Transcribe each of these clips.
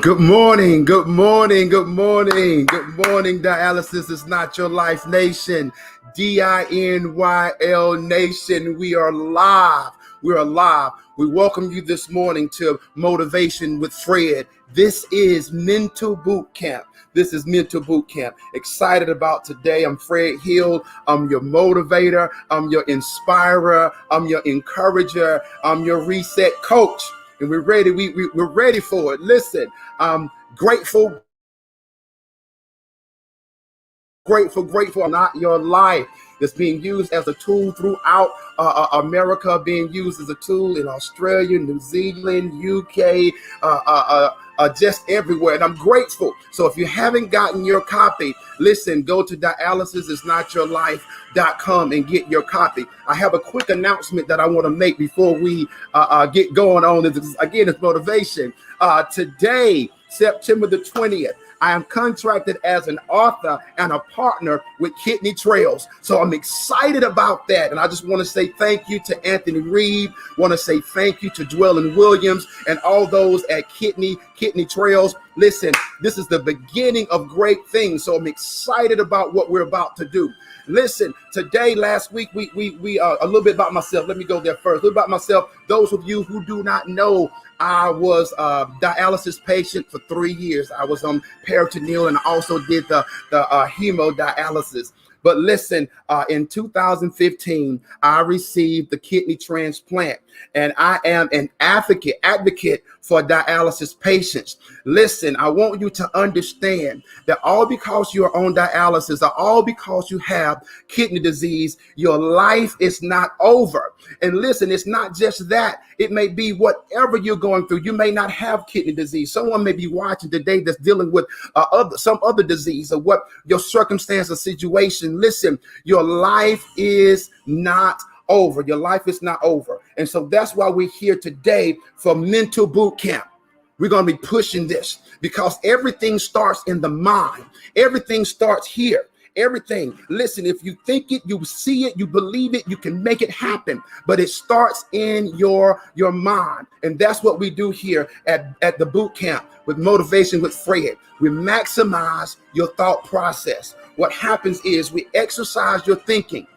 Good morning, good morning, good morning, good morning. Dialysis is not your life nation. DINYL nation. We are live. We are live. We welcome you this morning to Motivation with Fred. This is Mental Bootcamp. This is Mental Bootcamp. Excited about today. I'm Fred Hill. I'm your motivator. I'm your inspirer. I'm your encourager. I'm your reset coach. And we're ready. We're ready for it. Listen, I'm grateful. Not your life that's being used as a tool throughout America, being used as a tool in Australia, New Zealand, UK, just everywhere. And I'm grateful. So if you haven't gotten your copy, listen, go to dialysisisnotyourlife.com and get your copy. I have a quick announcement that I want to make before we get going on. Again, it's motivation. Today, September the 20th, I am contracted as an author and a partner with Kidney Trails. So I'm excited about that. And I just want to say thank you to Anthony Reed. Want to say thank you to Dwellin Williams and all those at Kidney Trails. Listen, this is the beginning of great things. So I'm excited about what we're about to do. Listen, today, last week, we a little bit about myself. Let me go there first. A little about myself. Those of you who do not know, I was a dialysis patient for 3 years. I was on peritoneal and I also did the hemodialysis. But listen, in 2015, I received the kidney transplant, and I am an advocate for dialysis patients. Listen, I want you to understand that all because you are on dialysis, or all because you have kidney disease, your life is not over. And listen, it's not just that. It may be whatever you're going through. You may not have kidney disease. Someone may be watching today that's dealing with some other disease, or what your circumstance or situation. Listen, your life is not over. Your life is not over. And so that's why we're here today for Mental Boot Camp. We're going to be pushing this because everything starts in the mind. Everything starts here. Everything. Listen, if you think it, you see it, you believe it, you can make it happen. But it starts in your mind. And that's what we do here at the boot camp with Motivation with Fred. We maximize your thought process. What happens is we exercise your thinking.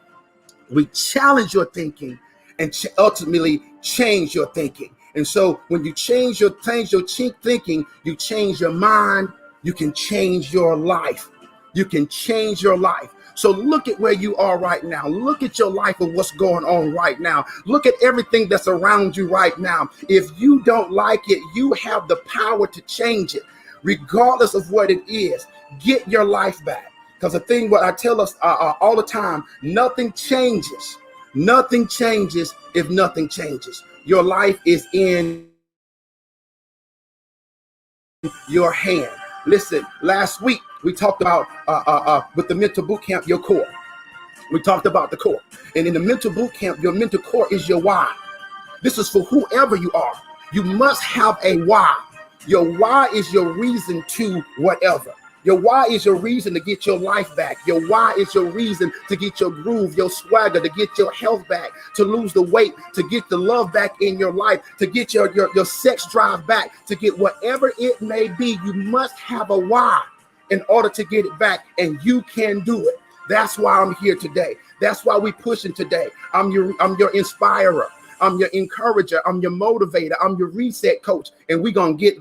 We challenge your thinking and ultimately change your thinking. And so when you change your thinking, you change your mind, you can change your life. You can change your life. So look at where you are right now. Look at your life and what's going on right now. Look at everything that's around you right now. If you don't like it, you have the power to change it, regardless of what it is. Get your life back. Because the thing, what I tell us all the time, nothing changes. Nothing changes if nothing changes. Your life is in your hand. Listen, last week we talked about with the mental boot camp, your core. We talked about the core. And in the mental boot camp, your mental core is your why. This is for whoever you are. You must have a why. Your why is your reason to whatever. Your why is your reason to get your life back. Your why is your reason to get your groove, your swagger, to get your health back, to lose the weight, to get the love back in your life, to get your sex drive back, to get whatever it may be. You must have a why in order to get it back, and you can do it. That's why I'm here today. That's why we're pushing today. I'm your inspirer. I'm your encourager. I'm your motivator. I'm your reset coach, and we're gonna get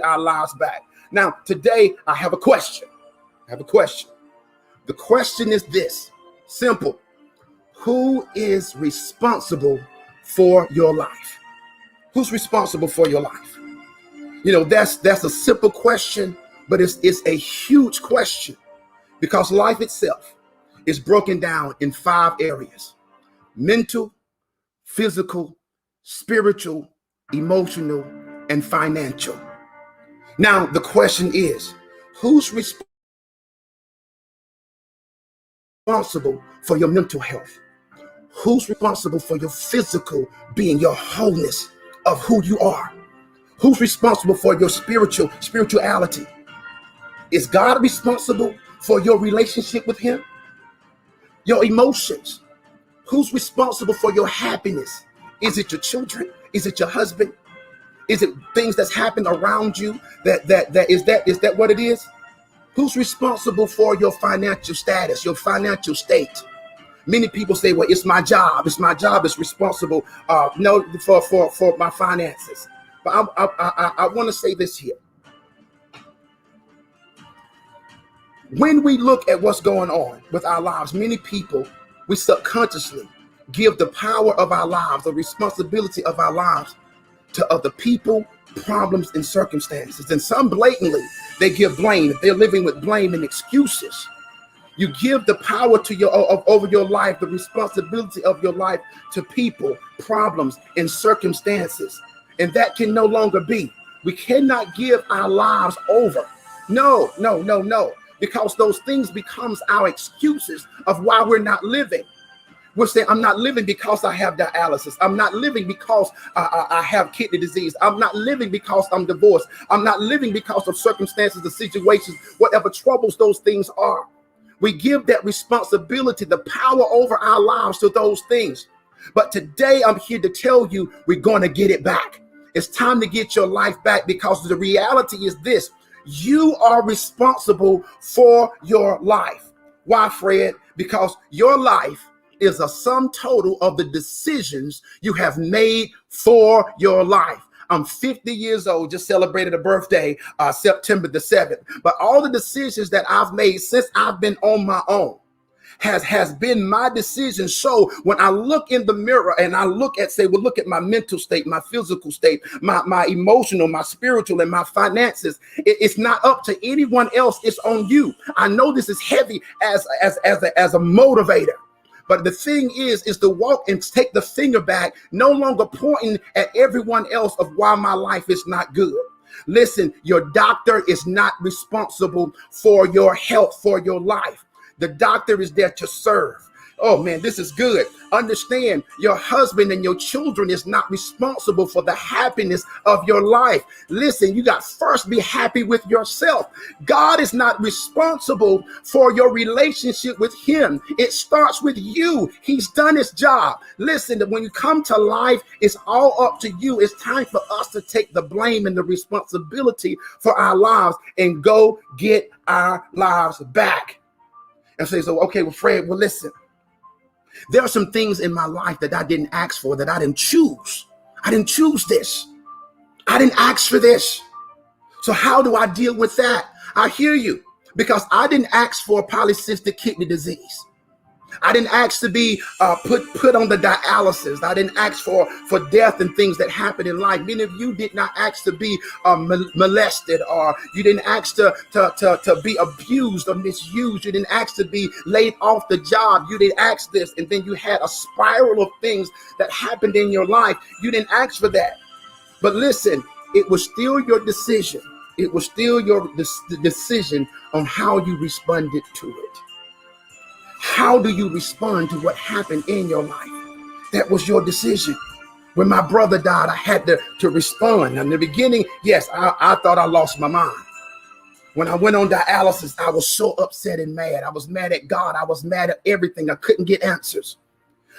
our lives back. Now, today, I have a question. The question is this, simple. Who is responsible for your life? Who's responsible for your life? You know, that's a simple question, but it's a huge question, because life itself is broken down in 5 areas: mental, physical, spiritual, emotional, and financial. Now, the question is, who's responsible for your mental health? Who's responsible for your physical being, your wholeness of who you are? Who's responsible for your spirituality? Is God responsible for your relationship with him? Your emotions? Who's responsible for your happiness? Is it your children? Is it your husband? Is it things that's happened around you? Is that what it is? Who's responsible for your financial status, your financial state? Many people say, well, it's my job. It's my job is responsible no for my finances. But I want to say this here. When we look at what's going on with our lives, many people, we subconsciously give the power of our lives, the responsibility of our lives to other people, problems, and circumstances. And some blatantly, they give blame. They're living with blame and excuses. You give the power to over your life, the responsibility of your life to people, problems, and circumstances. And that can no longer be. We cannot give our lives over. No. Because those things becomes our excuses of why we're not living. We're saying, I'm not living because I have dialysis. I'm not living because I have kidney disease. I'm not living because I'm divorced. I'm not living because of circumstances, the situations, whatever troubles those things are. We give that responsibility, the power over our lives to those things. But today I'm here to tell you, we're going to get it back. It's time to get your life back, because the reality is this. You are responsible for your life. Why, Fred? Because your life is a sum total of the decisions you have made for your life. I'm 50 years old, just celebrated a birthday, September the 7th. But all the decisions that I've made since I've been on my own has been my decision. So when I look in the mirror and I look at my mental state, my physical state, my emotional, my spiritual, and my finances, it's not up to anyone else. It's on you. I know this is heavy as a motivator. But the thing is to walk and take the finger back, no longer pointing at everyone else of why my life is not good. Listen, your doctor is not responsible for your health, for your life. The doctor is there to serve. Oh man, this is good. Understand, your husband and your children is not responsible for the happiness of your life. Listen, you got first be happy with yourself. God is not responsible for your relationship with him. It starts with you. He's done his job. Listen, when you come to life, it's all up to you. It's time for us to take the blame and the responsibility for our lives and go get our lives back. And say, so, okay, well, Fred, well, listen. There are some things in my life that I didn't ask for, that I didn't choose. I didn't choose this. I didn't ask for this. So how do I deal with that? I hear you, because I didn't ask for polycystic kidney disease. I didn't ask to be put on the dialysis. I didn't ask for death and things that happen in life. Many of you did not ask to be molested, or you didn't ask to be abused or misused. You didn't ask to be laid off the job. You didn't ask this, and then you had a spiral of things that happened in your life. You didn't ask for that. But listen, it was still your decision. It was still your decision on how you responded to it. How do you respond to what happened in your life? That was your decision. When my brother died, I had to respond. In the beginning, yes, I thought I lost my mind. When I went on dialysis, I was so upset and mad. I was mad at God. I was mad at everything. I couldn't get answers.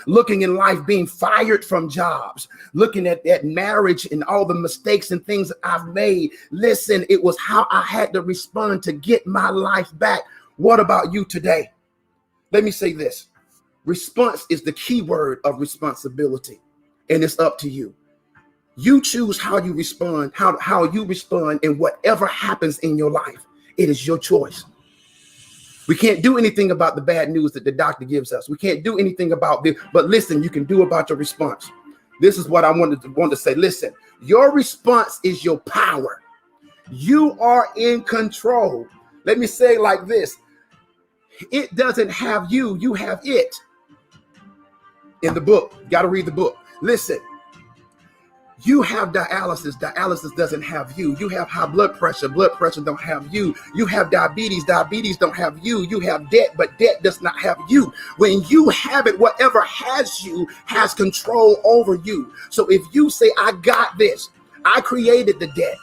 Looking in life, being fired from jobs, looking at marriage and all the mistakes and things that I've made. Listen, it was how I had to respond to get my life back. What about you today? Let me say this. Response is the key word of responsibility, and it's up to you. You choose how you respond, how you respond, and whatever happens in your life, it is your choice. We can't do anything about the bad news that the doctor gives us. We can't do anything about this, but listen, you can do about your response. This is what I wanted to say. Listen, your response is your power. You are in control. Let me say it like this. It doesn't have you, you have it. In the book, you got to read the book. Listen, you have dialysis. Dialysis doesn't have you. You have high blood pressure don't have you. You have diabetes don't have you. You have debt, but debt does not have you. When you have it, whatever has you has control over you. So if you say, I got this, I created the debt.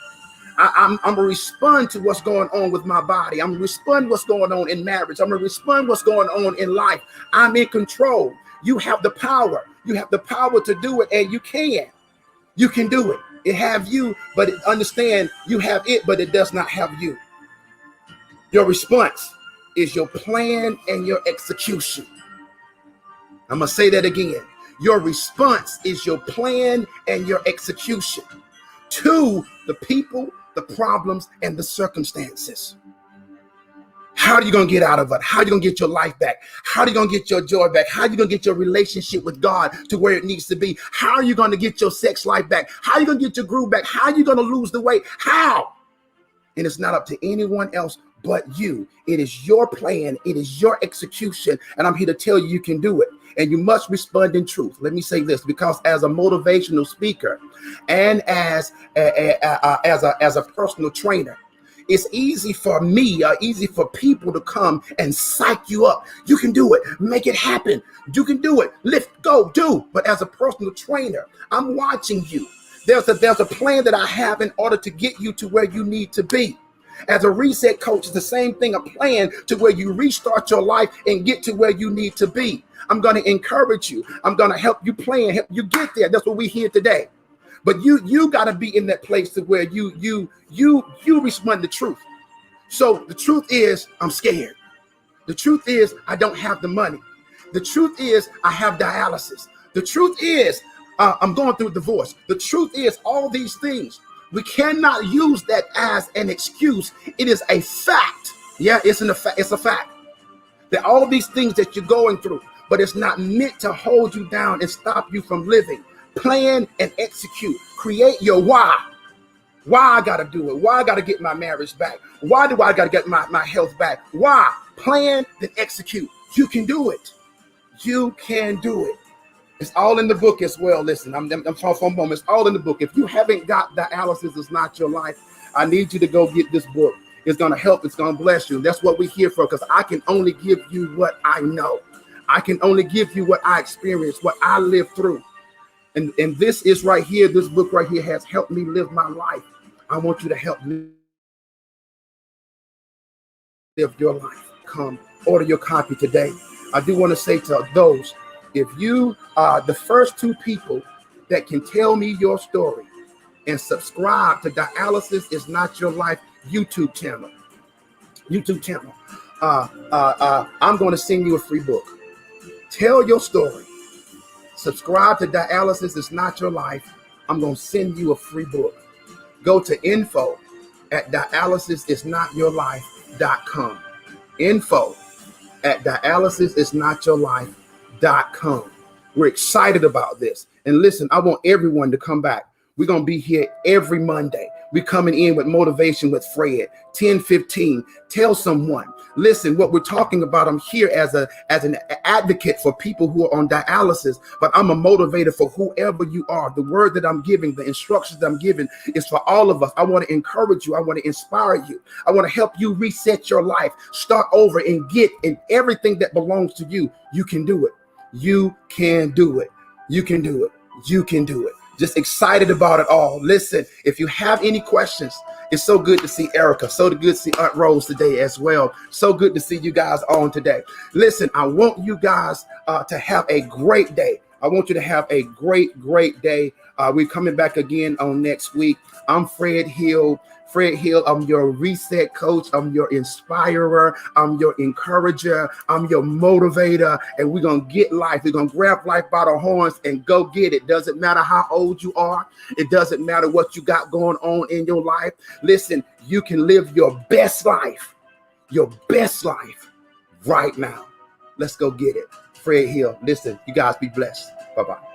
I'm going to respond to what's going on with my body. I'm going to respond to what's going on in marriage. I'm going to respond to what's going on in life. I'm in control. You have the power. You have the power to do it, and you can. You can do it. It have you, but understand you have it, but it does not have you. Your response is your plan and your execution. I'm going to say that again. Your response is your plan and your execution to the people, the problems, and the circumstances. How are you going to get out of it? How are you going to get your life back? How are you going to get your joy back? How are you going to get your relationship with God to where it needs to be? How are you going to get your sex life back? How are you going to get your groove back? How are you going to lose the weight? How? And it's not up to anyone else but you. It is your plan. It is your execution. And I'm here to tell you, you can do it. And you must respond in truth. Let me say this, because as a motivational speaker and as a personal trainer, it's easy for me, easy for people to come and psych you up. You can do it. Make it happen. You can do it. Lift, go, do. But as a personal trainer, I'm watching you. There's a plan that I have in order to get you to where you need to be. As a reset coach, it's the same thing, a plan to where you restart your life and get to where you need to be. I'm going to encourage you. I'm going to help you plan, help you get there. That's what we're here today. But you got to be in that place to where you respond to truth. So the truth is, I'm scared. The truth is, I don't have the money. The truth is, I have dialysis. The truth is, I'm going through a divorce. The truth is, all these things. We cannot use that as an excuse. It is a fact. Yeah, it's a fact that all these things that you're going through, but it's not meant to hold you down and stop you from living. Plan and execute. Create your why. Why I got to do it. Why I got to get my marriage back. Why do I got to get my health back? Why? Plan and execute. You can do it. You can do it. It's all in the book as well. Listen, I'm talking for a moment. It's all in the book. If you haven't got dialysis, it's not your life. I need you to go get this book. It's going to help. It's going to bless you. That's what we're here for, because I can only give you what I know. I can only give you what I experienced, what I lived through. And this is right here. This book right here has helped me live my life. I want you to help me live your life. Come order your copy today. I do want to say to those, if you are the first two people that can tell me your story and subscribe to Dialysis Is Not Your Life YouTube channel, I'm going to send you a free book. Tell your story. Subscribe to Dialysis Is Not Your Life. I'm going to send you a free book. Go to info@dialysisisnotyourlife.com. info@dialysisisnotyourlife.com. We're excited about this. And listen, I want everyone to come back. We're going to be here every Monday. We're coming in with Motivation with Fred, 10:15. Tell someone. Listen, what we're talking about, I'm here as an advocate for people who are on dialysis, but I'm a motivator for whoever you are. The word that I'm giving, the instructions that I'm giving is for all of us. I want to encourage you. I want to inspire you. I want to help you reset your life, start over, and get in everything that belongs to you. You can do it. You can do it. You can do it. You can do it. Just excited about it all. Listen, if you have any questions, it's so good to see Erica. So good to see Aunt Rose today as well. So good to see you guys on today. Listen, I want you guys to have a great day. I want you to have a great day. We're coming back again on next week. I'm Fred Hill. I'm your reset coach. I'm your inspirer. I'm your encourager. I'm your motivator. And we're going to get life. We're going to grab life by the horns and go get it. Doesn't matter how old you are. It doesn't matter what you got going on in your life. Listen, you can live your best life right now. Let's go get it. Fred Hill. Listen, you guys be blessed. Bye-bye.